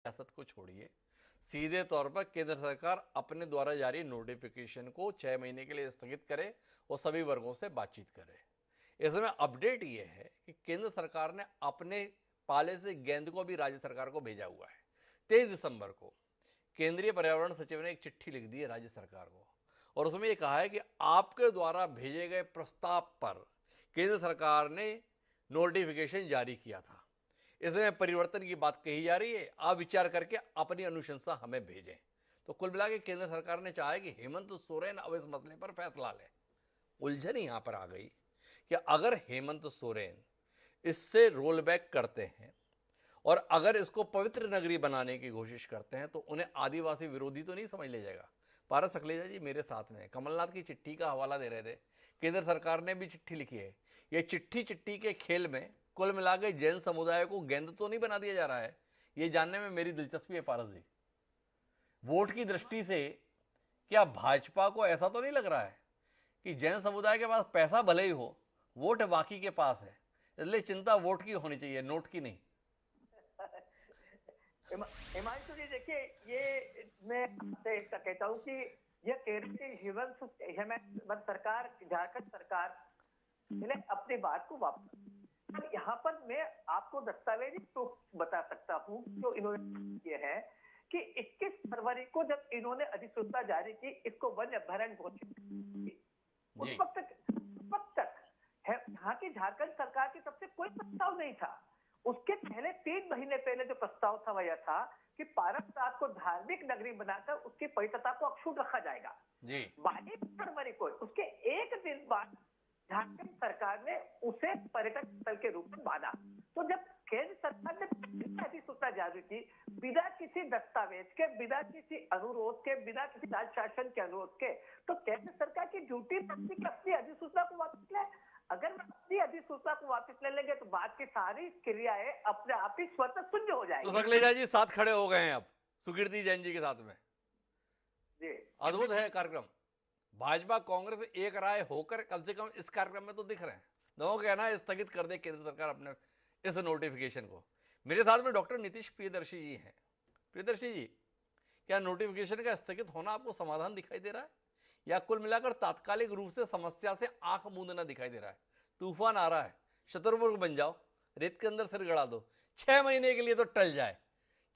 सियासत को छोड़िए, सीधे तौर पर केंद्र सरकार अपने द्वारा जारी नोटिफिकेशन को 6 महीने के लिए स्थगित करे और सभी वर्गों से बातचीत करे। इसमें अपडेट ये है कि केंद्र सरकार ने अपने पाले से गेंद को भी राज्य सरकार को भेजा हुआ है। 23 दिसंबर को केंद्रीय पर्यावरण सचिव ने एक चिट्ठी लिख दी है राज्य सरकार को और उसमें यह कहा है कि आपके द्वारा भेजे गए प्रस्ताव पर केंद्र सरकार ने नोटिफिकेशन जारी किया था, इसमें परिवर्तन की बात कही जा रही है, आप विचार करके अपनी अनुशंसा हमें भेजें। तो कुल मिला के केंद्र सरकार ने चाहा कि हेमंत सोरेन अब इस मसले पर फैसला ले। उलझन यहां पर आ गई कि अगर हेमंत सोरेन इससे रोल बैक करते हैं और अगर इसको पवित्र नगरी बनाने की कोशिश करते हैं तो उन्हें आदिवासी विरोधी तो नहीं समझ ले जाएगा। पारस सकलेजा जी मेरे साथ में कमलनाथ की चिट्ठी का हवाला दे रहे थे, केंद्र सरकार ने भी चिट्ठी लिखी है। ये चिट्ठी के खेल में कुल मिलाकर जैन समुदाय को गेंद तो नहीं बना दिया जा रहा है, ये जानने में मेरी दिलचस्पी है। पारस जी, वोट की दृष्टि से क्या भाजपा को ऐसा तो नहीं लग रहा है कि जैन समुदाय के पास पैसा भले ही हो, वोट बाकी के पास है, इसलिए चिंता वोट की होनी चाहिए, नोट की नहीं? हिमांशु जी देखिए, ये मैं आपसे इसका कहता हूँ कि यह केरल की हेमंत सरकार, झारखंड सरकार ने अपनी बात को वापस, पर यहाँ पर मैं आपको दस्तावेजी तो बता सकता हूँ जो इन्होंने किए हैं कि 21 फरवरी को जब इन्होंने अधिसूचना जारी की, इसको वन अभ्यारण्य घोषित, उस वक्त तक यहाँ की झारखंड सरकार की तरफ से कोई प्रस्ताव नहीं था। उसके पहले 3 महीने पहले जो प्रस्ताव था वह था कि पारसनाथ को धार्मिक नगरी बनाकर उसकी पवित्रता को अक्षुण्ण रखा जाएगा। 22 फरवरी को उसके एक दिन बाद झारखंड सरकार ने उसे पर्यटन स्थल के रूप में माना। तो जब केंद्र सरकार ने अधिसूचना जारी की, बिना किसी दस्तावेज के, बिना किसी अनुरोध के, बिना किसी राज्य शासन के अनुरोध के, तो केंद्र सरकार की ड्यूटी बनती कि अपनी अधिसूचना को वापस ले। अगर अपनी अधिसूचना को वापस ले लेंगे तो बात की सारी क्रियाएं अपने आप ही स्वतः शून्य हो जाएगी। तो सकलेजा जी साथ खड़े हो गए हैं अब सुकीर्ति जैन जी के साथ में। जी, अद्भुत है कार्यक्रम। भाजपा कांग्रेस एक राय होकर कम से कम इस कार्यक्रम में तो दिख रहे हैं। दोनों का कहना है स्थगित कर दे केंद्र सरकार अपने इस नोटिफिकेशन को। मेरे साथ में डॉक्टर नीतीश प्रियदर्शी जी हैं। प्रियदर्शी जी, क्या नोटिफिकेशन का स्थगित होना आपको समाधान दिखाई दे रहा है या कुल मिलाकर तात्कालिक रूप से समस्या से आंख मूंदना दिखाई दे रहा है? तूफान आ रहा है, शत्रुमुर्ग बन जाओ, रेत के अंदर सिर गड़ा दो, 6 महीने के लिए तो टल जाए।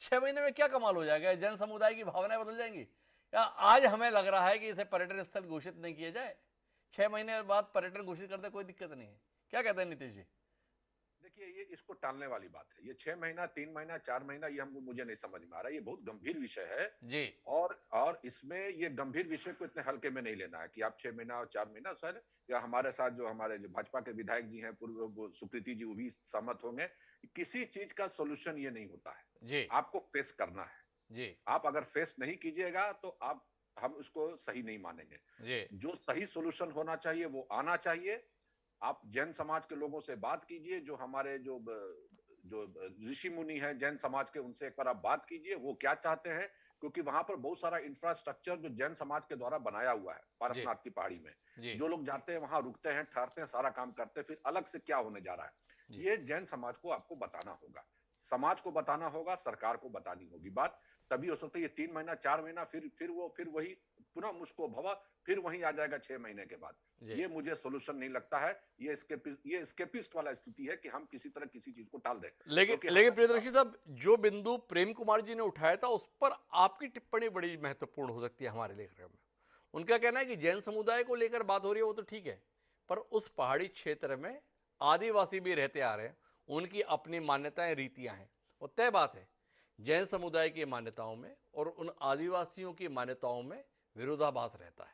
6 महीने में क्या कमाल हो जाएगा? जन समुदाय की भावनाएं बदल जाएंगी या आज हमें लग रहा है कि इसे पर्यटन स्थल घोषित नहीं किया जाए, 6 महीने बाद पर्यटन घोषित करते कोई दिक्कत नहीं है? क्या कहते हैं नीतीश जी? देखिए, ये इसको टालने वाली बात है। ये 6 महीना, 3 महीना, 4 महीना, ये हमको मुझे नहीं समझ में आ रहा है। ये बहुत गंभीर विषय है जी। और इसमें ये गंभीर विषय को इतने हल्के में नहीं लेना है कि आप 6 महीना और 4 महीना। सर, या हमारे साथ जो हमारे जो भाजपा के विधायक जी हैं, पूर्व सुकृति जी, वो भी सहमत होंगे, किसी चीज का सोल्यूशन ये नहीं होता है जी। आपको फेस करना है जी। आप अगर फेस नहीं कीजिएगा तो हम उसको सही नहीं मानेंगे जी। जो सही सोल्यूशन होना चाहिए वो आना चाहिए। आप जैन समाज के लोगों से बात कीजिए, जो हमारे जो ऋषि मुनि हैं जैन समाज के, उनसे एक बार आप बात कीजिए वो क्या चाहते हैं, क्योंकि वहां पर बहुत सारा इंफ्रास्ट्रक्चर जो जैन समाज के द्वारा बनाया हुआ है पारसनाथ की पहाड़ी में। जो लोग जाते हैं वहां रुकते हैं, ठहरते हैं, सारा काम करते हैं, फिर अलग से क्या होने जा रहा है ये जैन समाज को आपको बताना होगा, समाज को बताना होगा, सरकार को बतानी होगी बात। तभी हो सकता है ये 3 महीना 4 महीना फिर वही पुनः मुश्को भवा, फिर वहीं आ जाएगा 6 महीने के बाद। ये मुझे सोल्यूशन नहीं लगता है। ये एस्केपिस्ट वाला स्थिति है कि हम किसी तरह किसी चीज को टाल दें। लेकिन प्रियदर्शी साहब, जो बिंदु प्रेम कुमार जी ने उठाया था उस पर आपकी टिप्पणी बड़ी महत्वपूर्ण हो सकती है हमारे लेखक में। उनका कहना है कि जैन समुदाय को लेकर बात हो रही है वो तो ठीक है, पर उस पहाड़ी क्षेत्र में आदिवासी भी रहते आ रहे हैं, उनकी अपनी मान्यताएं, रीतियां हैं, और तय बात है जैन समुदाय की मान्यताओं में और उन आदिवासियों की मान्यताओं में विरोधाभास रहता है।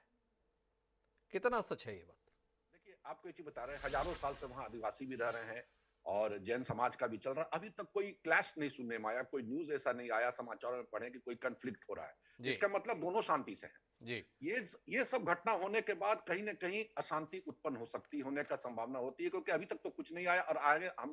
कितना सच है ये बात? देखिए, आपको एक चीज बता रहे हैं, हजारों साल से वहां आदिवासी भी रह रहे हैं और जैन समाज का भी चल रहा है। अभी तक कोई क्लैश नहीं सुनने में आया, कोई न्यूज ऐसा नहीं आया, समाचार में पढ़े कि कोई कंफ्लिक्ट हो रहा है। इसका मतलब दोनों शांति से हैं जी। ये सब घटना होने के बाद कहीं ना कहीं अशांति उत्पन्न हो सकती होने का संभावना होती है, क्योंकि अभी तक तो कुछ नहीं आया और आगे हम